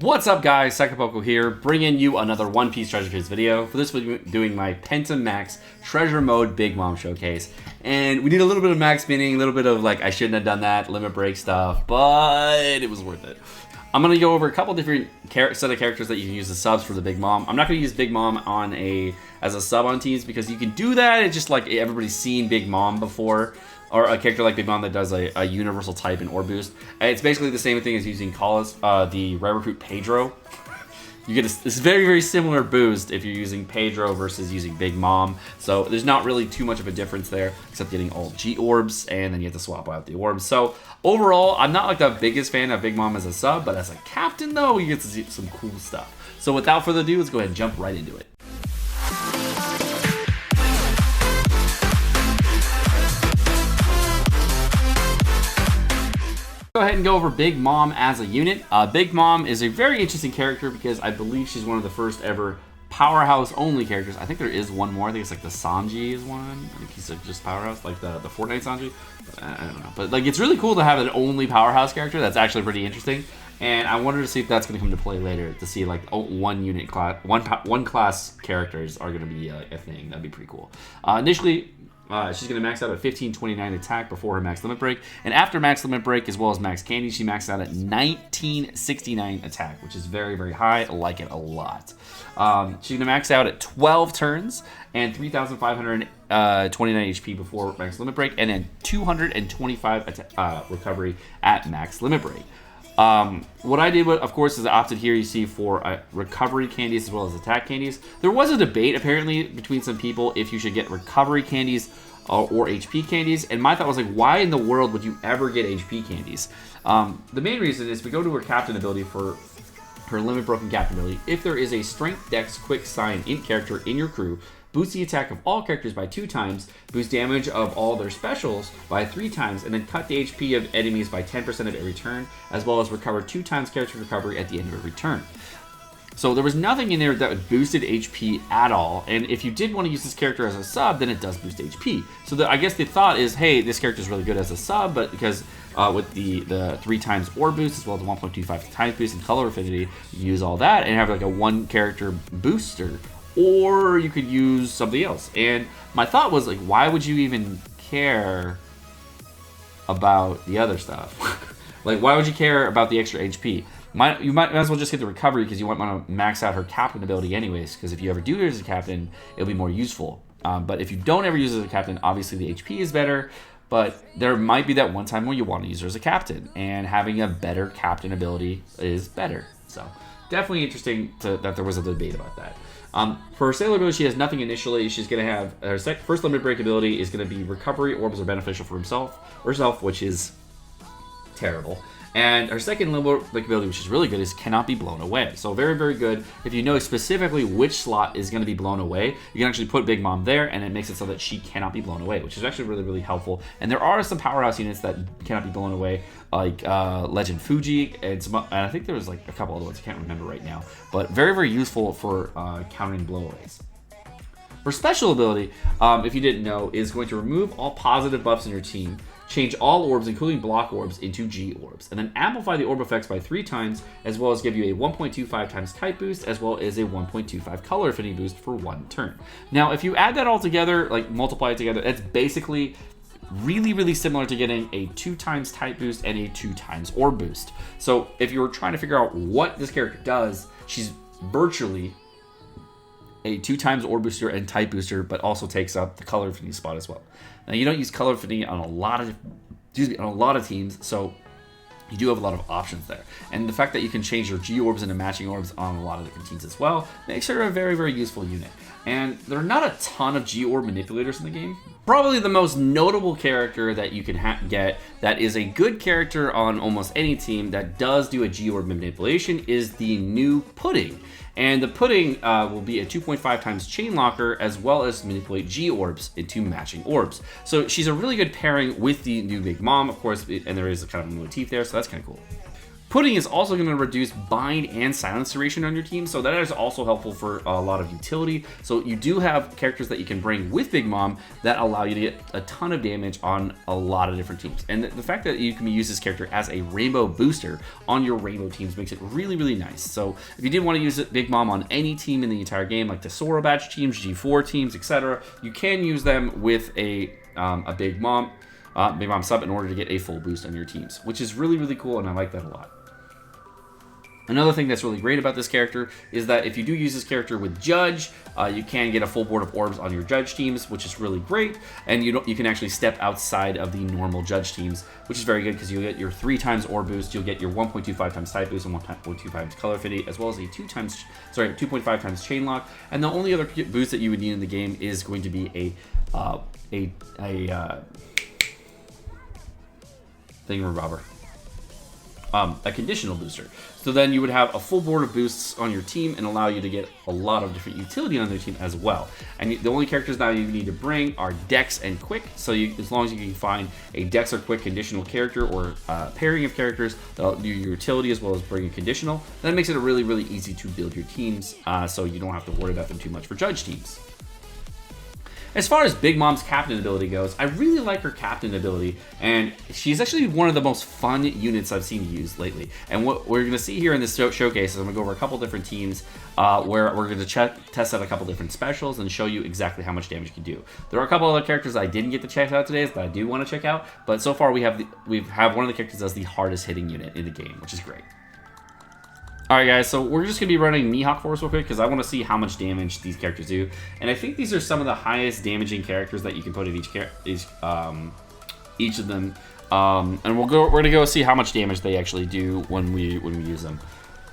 What's up guys, Sekapoko here, bringing you another One Piece Treasure Case video. For this we're doing my Penta Max Treasure Mode Big Mom Showcase. And we need a little bit of max spinning, a little bit of like, I shouldn't have done that, limit break stuff, but it was worth it. I'm going to go over a couple different set of characters that you can use as subs for the Big Mom. I'm not going to use Big Mom as a sub on teams because you can do that. It's just like everybody's seen Big Mom before. Or a character like Big Mom that does a universal type and orb boost. And it's basically the same thing as using the Rare Recruit Pedro. You get this very, very similar boost if you're using Pedro versus using Big Mom. So there's not really too much of a difference there, except getting all G orbs, and then you have to swap out the orbs. So overall, I'm not like the biggest fan of Big Mom as a sub, but as a captain though, you get to see some cool stuff. So without further ado, let's go ahead and jump right into it. Go ahead and go over Big Mom as a unit. Big Mom is a very interesting character because I believe she's one of the first ever powerhouse only characters. I think there is one more. I think it's like the Sanji is one. I think he's like just powerhouse, like the Fortnite Sanji. But I don't know. But like it's really cool to have an only powerhouse character. That's actually pretty interesting. And I wanted to see if that's going to come to play later, to see like one class characters are going to be a thing. That'd be pretty cool. Initially, she's going to max out at 1529 attack before her max limit break. And after max limit break, as well as max candy, she maxed out at 1969 attack, which is very, very high. I like it a lot. She's going to max out at 12 turns and 3,529 HP before max limit break, and then 225 recovery at max limit break. What I did, of course, is I opted here, you see, for recovery candies as well as attack candies. There was a debate, apparently, between some people if you should get recovery candies or HP candies, and my thought was like, why in the world would you ever get HP candies? The main reason is we go to her captain ability for her limit broken captain ability. If there is a strength, dex, quick, sign, int character in your crew, boost the attack of all characters by 2 times, boost damage of all their specials by 3 times, and then cut the HP of enemies by 10% of every turn, as well as recover 2 times character recovery at the end of every turn. So there was nothing in there that boosted HP at all, and if you did want to use this character as a sub, then it does boost HP. So I guess the thought is, hey, this character is really good as a sub, but because with the 3 times orb boost, as well as the 1.25 times boost and color affinity, you use all that and have like a 1 character booster. Or you could use something else. And my thought was like, why would you even care about the other stuff? Like, why would you care about the extra HP? You might as well just get the recovery because you might want to max out her captain ability anyways, because if you ever do it as a captain, it'll be more useful. But if you don't ever use it as a captain, obviously the HP is better, but there might be that one time where you want to use her as a captain, and having a better captain ability is better. So definitely interesting that there was a debate about that. For her sailor ability, she has nothing initially. She's going to have her first limit break ability is going to be recovery orbs are beneficial for herself, which is terrible. And her second limit break ability, which is really good, is cannot be blown away. So very, very good. If you know specifically which slot is going to be blown away, you can actually put Big Mom there, and it makes it so that she cannot be blown away, which is actually really, really helpful. And there are some powerhouse units that cannot be blown away, like Legend Fuji, and I think there was like a couple other ones I can't remember right now. But very, very useful for countering blowaways. Her special ability, if you didn't know, is going to remove all positive buffs in your team, change all orbs, including block orbs, into G orbs, and then amplify the orb effects by 3 times, as well as give you a 1.25 times type boost, as well as a 1.25 color affinity boost for 1 turn. Now, if you add that all together, like multiply it together, it's basically really, really similar to getting a 2 times type boost and a 2 times orb boost. So if you were trying to figure out what this character does, she's virtually a 2 times orb booster and type booster, but also takes up the color affinity spot as well. Now you don't use color affinity on a lot of teams, so you do have a lot of options there. And the fact that you can change your G orbs into matching orbs on a lot of different teams as well makes her a very, very useful unit. And there are not a ton of G orb manipulators in the game. Probably the most notable character that you can get that is a good character on almost any team that does do a G orb manipulation is the new Pudding. And the Pudding will be a 2.5 times chain locker, as well as manipulate G orbs into matching orbs. So she's a really good pairing with the new Big Mom, of course, and there is a kind of a motif there, so that's kind of cool. Pudding is also going to reduce bind and silence duration on your team, so that is also helpful for a lot of utility. So you do have characters that you can bring with Big Mom that allow you to get a ton of damage on a lot of different teams. And the fact that you can use this character as a rainbow booster on your rainbow teams makes it really, really nice. So if you did want to use Big Mom on any team in the entire game, like the Sora Batch teams, G4 teams, etc., you can use them with a Big Mom sub in order to get a full boost on your teams, which is really, really cool, and I like that a lot. Another thing that's really great about this character is that if you do use this character with Judge, you can get a full board of orbs on your Judge teams, which is really great, and you can actually step outside of the normal Judge teams, which is very good because you'll get your 3 times orb boost, you'll get your 1.25 times type boost and 1.25 times color affinity, as well as a 2.5 times chain lock. And the only other boost that you would need in the game is going to be a thingamabobber. A conditional booster. So then you would have a full board of boosts on your team and allow you to get a lot of different utility on their team as well. And the only characters now you need to bring are Dex and Quick. So as long as you can find a Dex or Quick conditional character or pairing of characters that'll do your utility as well as bring a conditional, that makes it really, really easy to build your teams, so you don't have to worry about them too much for Judge teams. As far as Big Mom's captain ability goes, I really like her captain ability, and she's actually one of the most fun units I've seen used lately. And what we're going to see here in this showcase is I'm going to go over a couple different teams where we're going to test out a couple different specials and show you exactly how much damage you can do. There are a couple other characters I didn't get to check out today, but I do want to check out. But so far we have one of the characters as the hardest hitting unit in the game, which is great. Alright guys, so we're just going to be running Mihawk Force real quick because I want to see how much damage these characters do. And I think these are some of the highest damaging characters that you can put in each of them. And we're going to go see how much damage they actually do when we use them.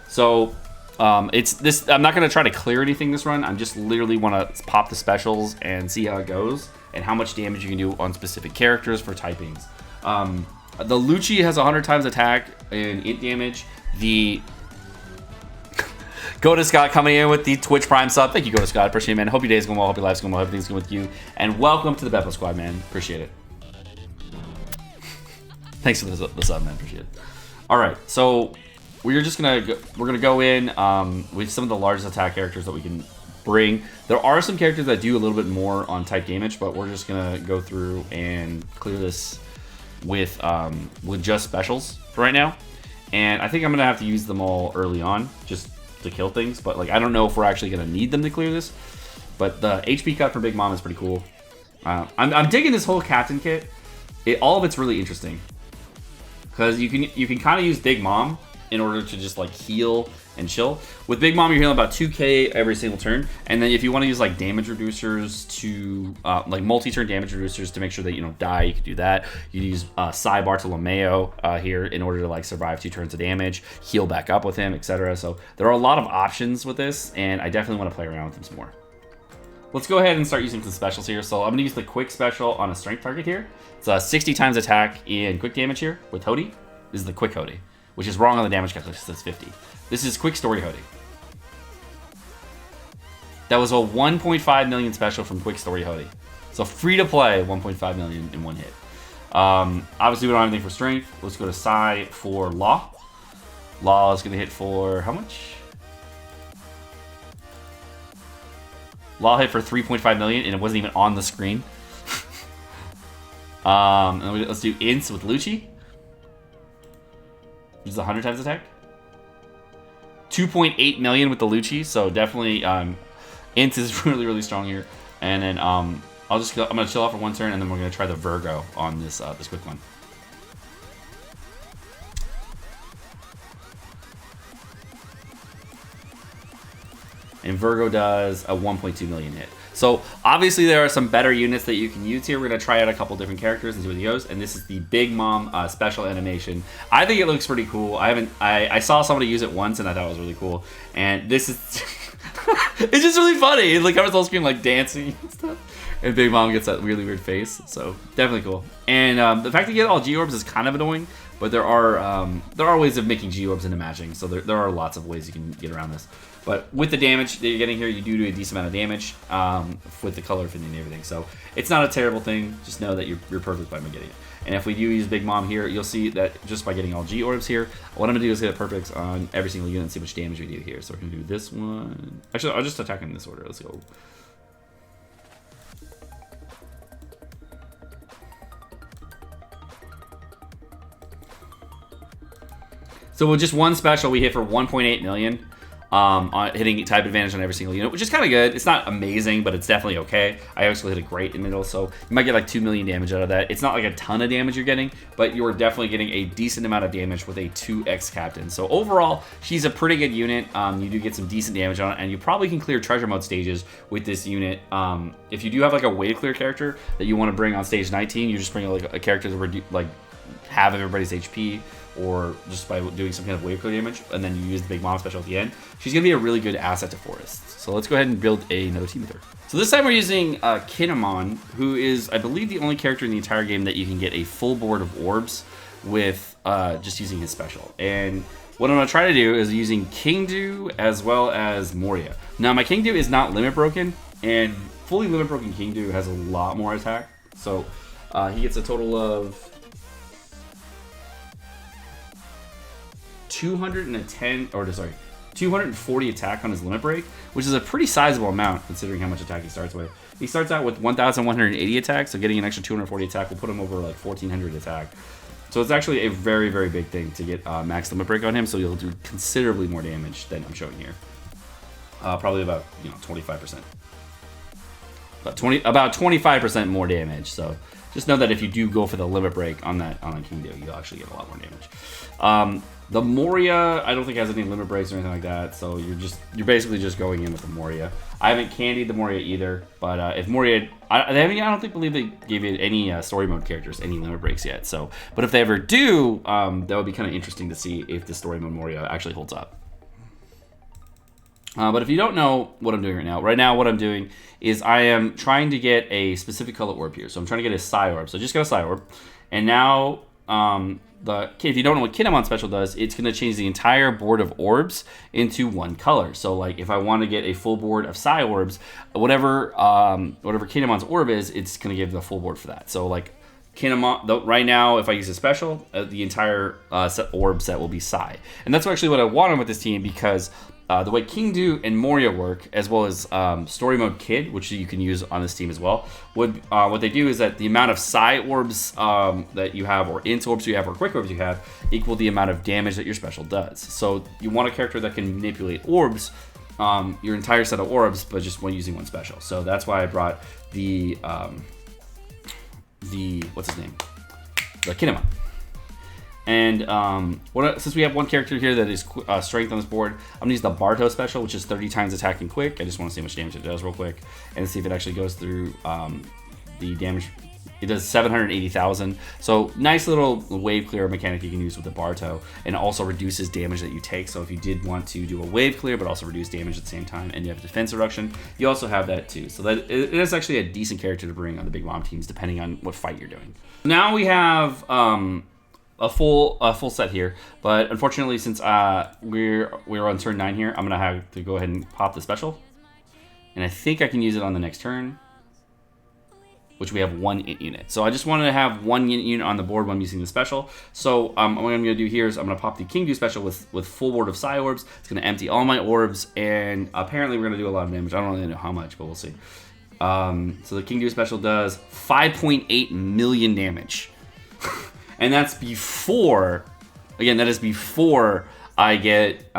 So I'm not going to try to clear anything this run. I just literally want to pop the specials and see how it goes and how much damage you can do on specific characters for typings. The Lucci has 100 times attack and int damage. The Go to Scott coming in with the Twitch Prime sub. Thank you, Go to Scott. Appreciate it, man. Hope your day's going well. Hope your life's going well. Hope everything's good with you. And welcome to the Beppo Squad, man. Appreciate it. Thanks for the sub, man. Appreciate it. All right, so we're gonna go in with some of the largest attack characters that we can bring. There are some characters that do a little bit more on type damage, but we're just gonna go through and clear this with just specials for right now. And I think I'm gonna have to use them all early on, just to kill things, but like I don't know if we're actually gonna need them to clear this. But the HP cut for Big Mom is pretty cool. I'm digging this whole captain kit. All of it's really interesting because you can kind of use Big Mom in order to just like heal and chill. With Big Mom, you're healing about 2k every single turn, and then if you want to use like damage reducers to like multi-turn damage reducers to make sure that you don't die, you can do that. You can use Sai Bartolomeo here in order to like survive 2 turns of damage, heal back up with him, etc. So there are a lot of options with this, and I definitely want to play around with them some more. Let's go ahead and start using some specials here. So I'm going to use the quick special on a strength target here. It's 60 times attack and quick damage here with Hody. This is the quick Hody, which is wrong on the damage calculation. It says 50. This is quick story Hody. That was a 1.5 million special from quick story Hody. So free to play 1.5 million in one hit. Obviously we don't have anything for strength. Let's go to Sai for Law. Law is going to hit for how much? Law hit for 3.5 million and it wasn't even on the screen. And let's do Ints with Lucci. This is 100 times attack. 2.8 million with the Lucci, so definitely Int is really, really strong here. And then I'm gonna chill out for one turn, and then we're gonna try the Virgo on this this quick one. And Virgo does a 1.2 million hit. So obviously there are some better units that you can use here. We're gonna try out a couple different characters and see what it goes. And this is the Big Mom special animation. I think it looks pretty cool. I saw somebody use it once and I thought it was really cool. And this is it's just really funny. It like covers the whole screen like dancing and stuff. And Big Mom gets that really weird face. So definitely cool. And the fact that you get all G-Orbs is kind of annoying. but there are ways of making G-orbs into matching, so there are lots of ways you can get around this. But with the damage that you're getting here, you do a decent amount of damage with the color fitting and everything. So it's not a terrible thing. Just know that you're perfect by getting it. And if we do use Big Mom here, you'll see that just by getting all G-orbs here, what I'm going to do is hit perfect on every single unit and see how much damage we do here. So we're going to do this one. Actually, I'll just attack in this order. Let's go. So with just one special, we hit for 1.8 million. Hitting type advantage on every single unit, which is kind of good. It's not amazing, but it's definitely okay. I actually hit a great in the middle, so you might get like 2 million damage out of that. It's not like a ton of damage you're getting, but you're definitely getting a decent amount of damage with a 2x captain. So overall, she's a pretty good unit. You do get some decent damage on it, and you probably can clear treasure mode stages with this unit. If you do have like a wave clear character that you want to bring on stage 19, you just bring like a character that like have everybody's HP, or just by doing some kind of wave clear damage, and then you use the Big Mom special at the end. She's going to be a really good asset to Forests. So let's go ahead and build another team with her. So this time we're using Kinemon, who is, I believe, the only character in the entire game that you can get a full board of orbs with just using his special. And what I'm going to try to do is using Kingdu as well as Moria. Now, my Kingdu is not limit broken, and fully limit broken Kingdu has a lot more attack. So he gets a total of 240 attack on his limit break, which is a pretty sizable amount considering how much attack he starts with. He starts out with 1,180 attack, so getting an extra 240 attack will put him over like 1,400 attack. So it's actually a very, very big thing to get max limit break on him, so you'll do considerably more damage than I'm showing here. Probably about 25%. About 25% more damage. So just know that if you do go for the limit break on Kingdo, you'll actually get a lot more damage. The Moria, I don't think has any limit breaks or anything like that, so you're basically just going in with the Moria. I haven't candied the Moria either, but if Moria, I don't believe they gave it any story mode characters any limit breaks yet. So, but if they ever do, that would be kind of interesting to see if the story mode Moria actually holds up. But if you don't know what I'm doing right now what I'm doing is I am trying to get a specific color orb here. So I'm trying to get a Psy orb. So I just got a Psy orb, and now if you don't know what Kinemon special does, it's going to change the entire board of orbs into one color. So like if I want to get a full board of Psy orbs, whatever Kinemon's orb is, it's going to give the full board for that. So like Kinemon, right now, if I use a special, the entire orb set will be Psy. And that's actually what I wanted with this team, because the way Kingdu and Moria work, as well as Story Mode Kid, which you can use on this team as well, what they do is that the amount of Psy orbs that you have, or int orbs you have, or quick orbs you have, equal the amount of damage that your special does. So you want a character that can manipulate orbs, your entire set of orbs, but just when using one special. So that's why I brought the what's his name? The Kinemon. And since we have one character here that is strength on this board, I'm going to use the Barto special, which is 30 times attacking quick. I just want to see how much damage it does real quick, and see if it actually goes through the damage. It does 780,000. So nice little wave clear mechanic you can use with the Barto, and also reduces damage that you take. So if you did want to do a wave clear, but also reduce damage at the same time, and you have defense reduction, you also have that too. So that it is actually a decent character to bring on the Big Mom teams, depending on what fight you're doing. Now we have a full set here, but unfortunately, since we're on turn 9 here, I'm gonna have to go ahead and pop the special, and I think I can use it on the next turn, which we have one int unit. So I just wanted to have one int unit on the board when I'm using the special. So what I'm gonna do here is I'm gonna pop the Kingdu special with full board of Psy orbs. It's gonna empty all my orbs, and apparently we're gonna do a lot of damage. I don't really know how much, but we'll see. So the Kingdu special does 5.8 million damage. And that's before, again, that is before I get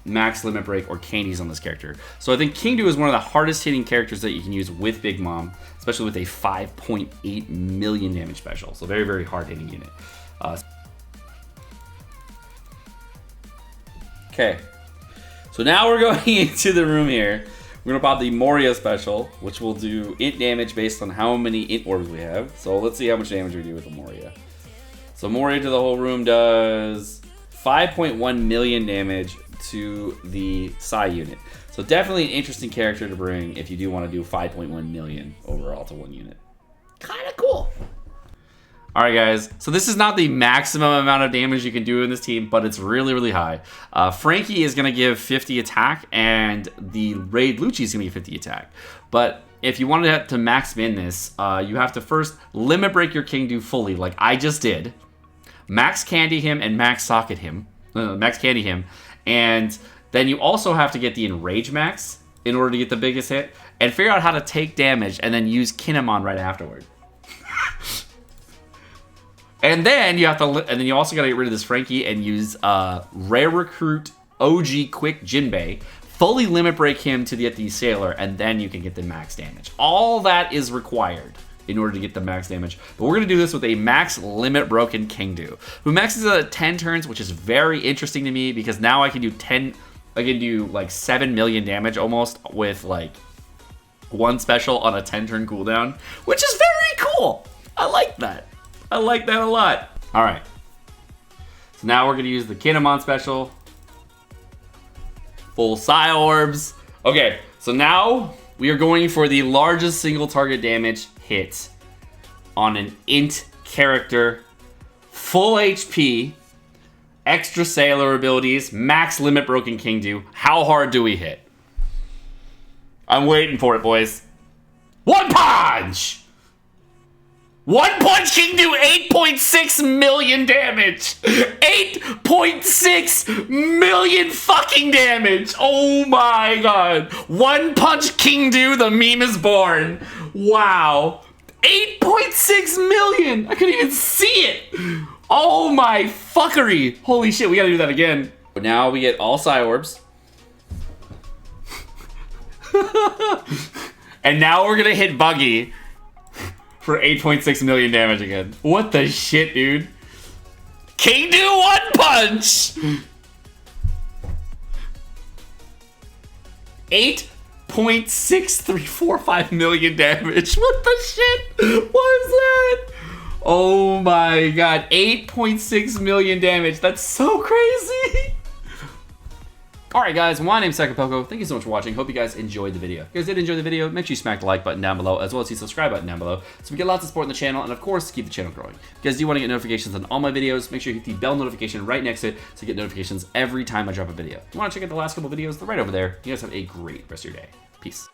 max limit break or candies on this character. So I think Kingdu is one of the hardest hitting characters that you can use with Big Mom, especially with a 5.8 million damage special. So very, very hard hitting unit. Okay, so now we're going into the room here. We're gonna pop the Moria special, which will do int damage based on how many int orbs we have. So let's see how much damage we do with the Moria. So Moria to the whole room does 5.1 million damage to the Psy unit. So definitely an interesting character to bring if you do want to do 5.1 million overall to one unit. Kind of cool. Alright guys, so this is not the maximum amount of damage you can do in this team, but it's really, really high. Frankie is going to give 50 attack, and the Raid Lucci is going to give 50 attack. But if you wanted to max min this, you have to first limit break your King-Do fully, like I just did. Max Candy him and max socket him. Max Candy him. And then you also have to get the Enrage Max in order to get the biggest hit, and figure out how to take damage, and then use Kinemon right afterward. And then you have to, and then you also gotta get rid of this Frankie and use Rare Recruit OG Quick Jinbei, fully limit break him to get the Sailor, and then you can get the max damage. All that is required in order to get the max damage. But we're gonna do this with a max limit broken King-Do, who maxes at 10 turns, which is very interesting to me because now I can do like 7 million damage almost with like one special on a 10-turn cooldown, which is very cool. I like that. I like that a lot. All right. So now we're going to use the Kinemon special. Full Psy Orbs. Okay, so now we are going for the largest single target damage hit on an int character. Full HP. Extra Sailor abilities. Max limit broken King-Do. How hard do we hit? I'm waiting for it, boys. One punch! One punch King-Do, 8.6 million damage. 8.6 million fucking damage. Oh my god. One punch King-Do, the meme is born. Wow. 8.6 million. I couldn't even see it. Oh my fuckery. Holy shit, we gotta do that again. But now we get all Psy Orbs. And now we're gonna hit Buggy for 8.6 million damage again. What the shit, dude? King-Do one punch! 8.6345 million damage. What the shit? What is that? Oh my god. 8.6 million damage. That's so crazy. Alright guys, my name's Sekapoko. Thank you so much for watching. Hope you guys enjoyed the video. If you guys did enjoy the video, make sure you smack the like button down below, as well as the subscribe button down below, so we get lots of support in the channel, and of course, keep the channel growing. If you guys do want to get notifications on all my videos, make sure you hit the bell notification right next to it, so you get notifications every time I drop a video. If you want to check out the last couple videos, they're right over there. You guys have a great rest of your day. Peace.